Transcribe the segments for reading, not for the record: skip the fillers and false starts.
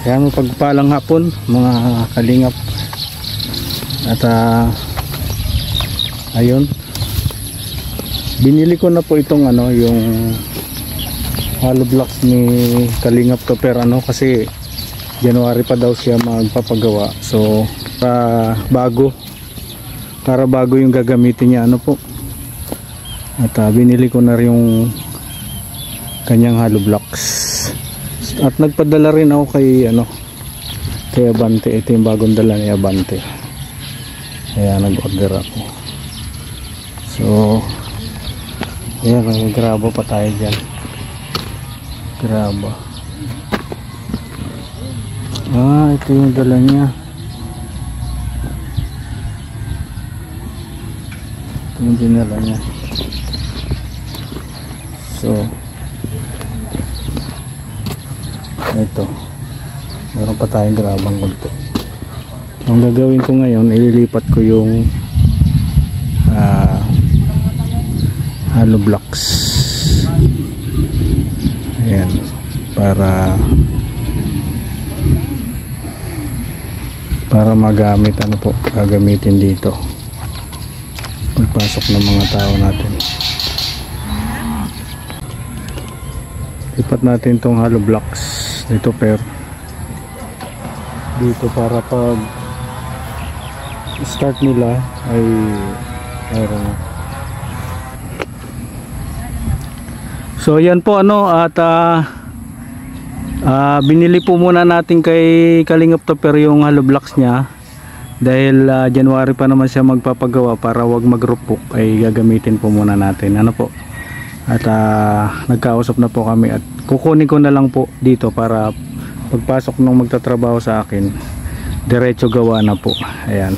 Kaya mapagpalang hapon mga kalingap. At ayun, binili ko na po itong yung hollow blocks ni Kalingap Topper kasi January pa daw siya magpapagawa. So para bago yung gagamitin niya po. At binili ko na rin yung kanyang hollow blocks. At nagpadala rin ako kay Abante. Ito yung bagong dala ni Abante. Kaya nag-order ako. So ayan, may grabo pa tayo dyan. Grabo. Ito yung dala niya. Ito yung dinala niya. So ito, meron pa tayong grabang konti. Ang gagawin ko ngayon, ililipat ko yung hollow blocks. Ayan, para magamit gagamitin dito pagpasok ng mga tao natin. Lipat natin tong hollow blocks dito para pag start nila ay mayroon na. So yan po at binili po muna natin kay Kalingap Topper yung hollow blocks niya dahil January pa naman siya magpapagawa. Para wag magrupok ay gagamitin po muna natin po. At nagkausap na po kami at kukunin ko na lang po dito para pagpasok nung magtatrabaho sa akin diretso gawa na po. Ayan.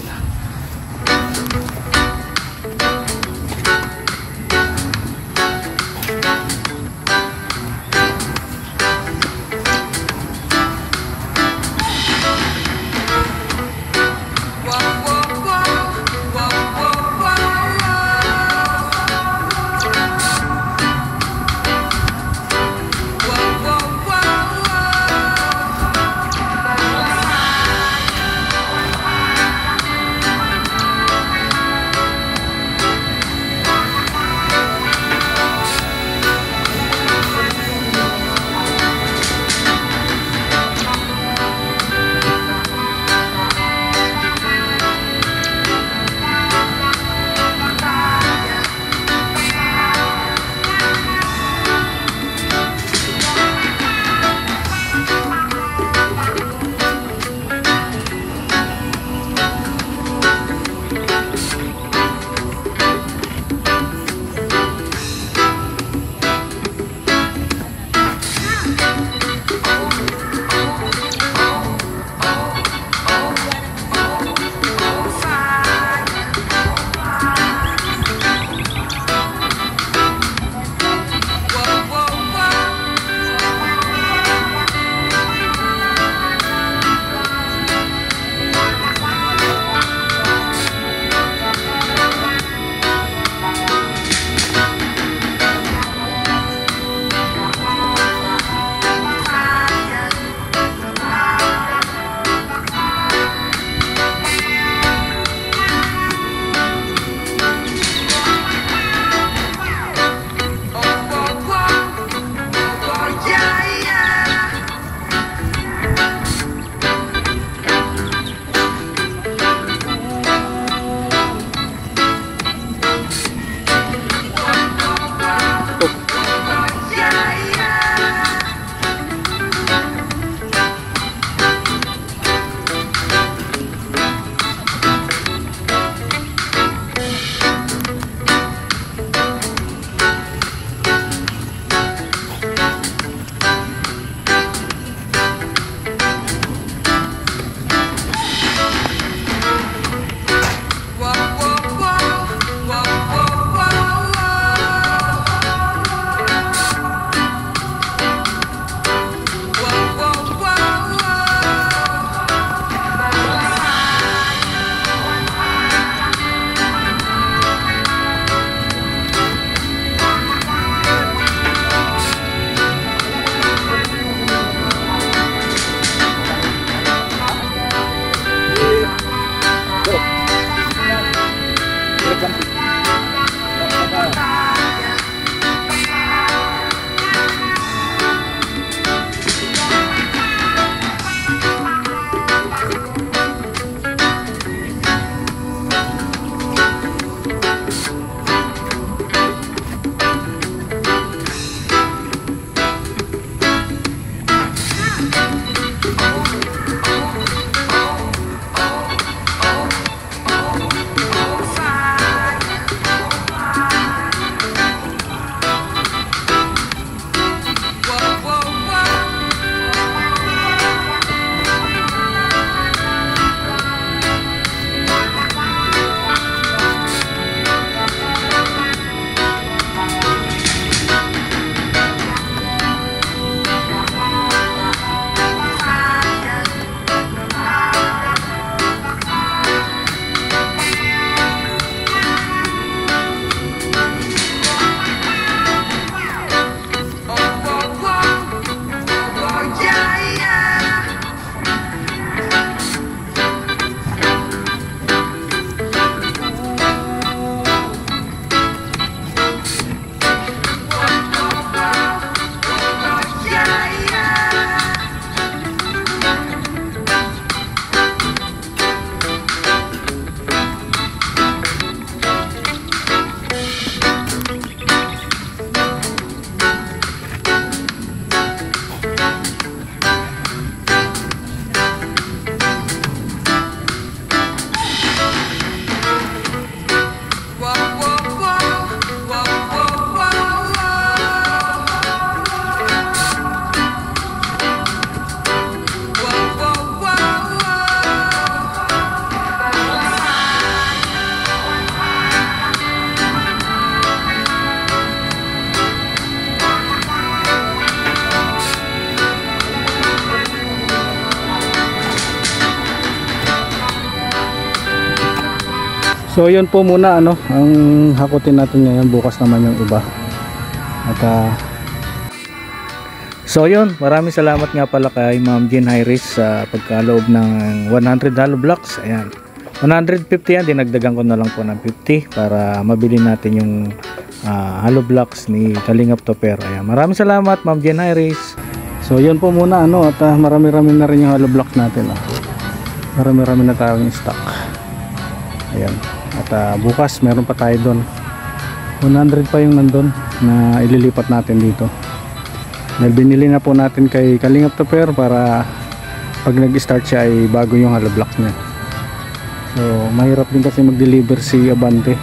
So yun po muna ano ang hakutin natin ngayon, bukas naman yung iba. At so yun, maraming salamat nga pala kay Ma'am Jean Iris sa pagkaloob ng 100 hollow blocks. Ayan, 150 yan, dinagdagan ko na lang po ng 50 para mabili natin yung hollow blocks ni Kalingap Topper. Ayan, maraming salamat Ma'am Jean Iris. So yun po muna ano, at marami-rami na rin yung hollow blocks natin. Marami-rami na tayong stock. Ayan, at bukas meron pa tayo doon, 100 pa yung nandun na ililipat natin dito. Binili na po natin kay Kalingap Topper para pag nag-start siya ay bago yung hollow block niya. So mahirap din kasi mag-deliver si Abante.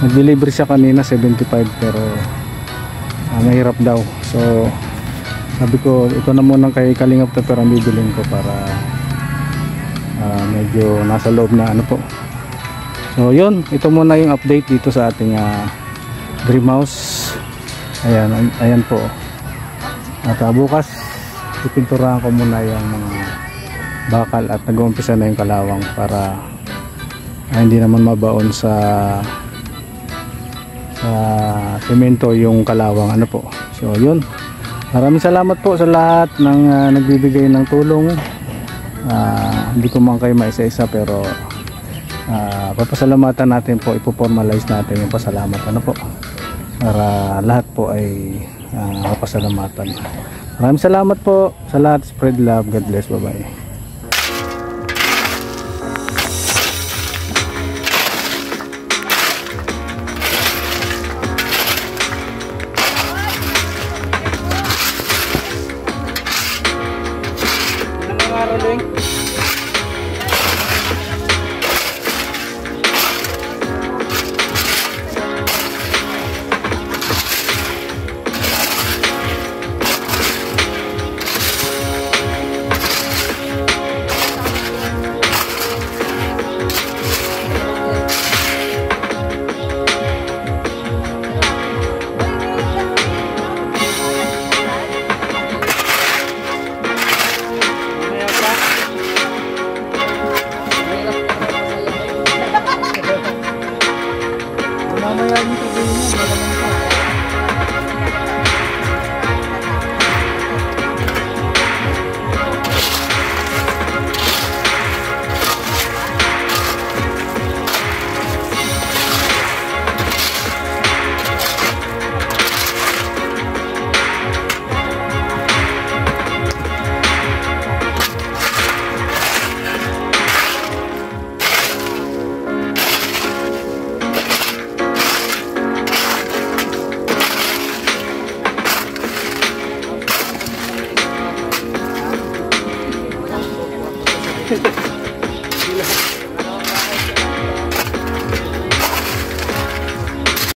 Nag-deliver siya kanina 75 pero mahirap daw. So sabi ko ito na muna kay Kalingap Topper ang bibilin ko para medyo nasa loob na ano po. So yun, ito muna yung update dito sa ating dream house. Ayan po. At bukas ipinturahan ko muna yung mga bakal at nag-uumpisa na yung kalawang para hindi naman mabaon sa semento yung kalawang ano po. So yun, maraming salamat po sa lahat ng nagbibigay ng tulong. Hindi ko man kayo maisa-isa pero papasalamatan natin po, ipo-formalize natin yung pasalamat ano po para lahat po ay pasalamatan. Maraming salamat po sa lahat. Spread love. God bless. Bye bye. Hehehe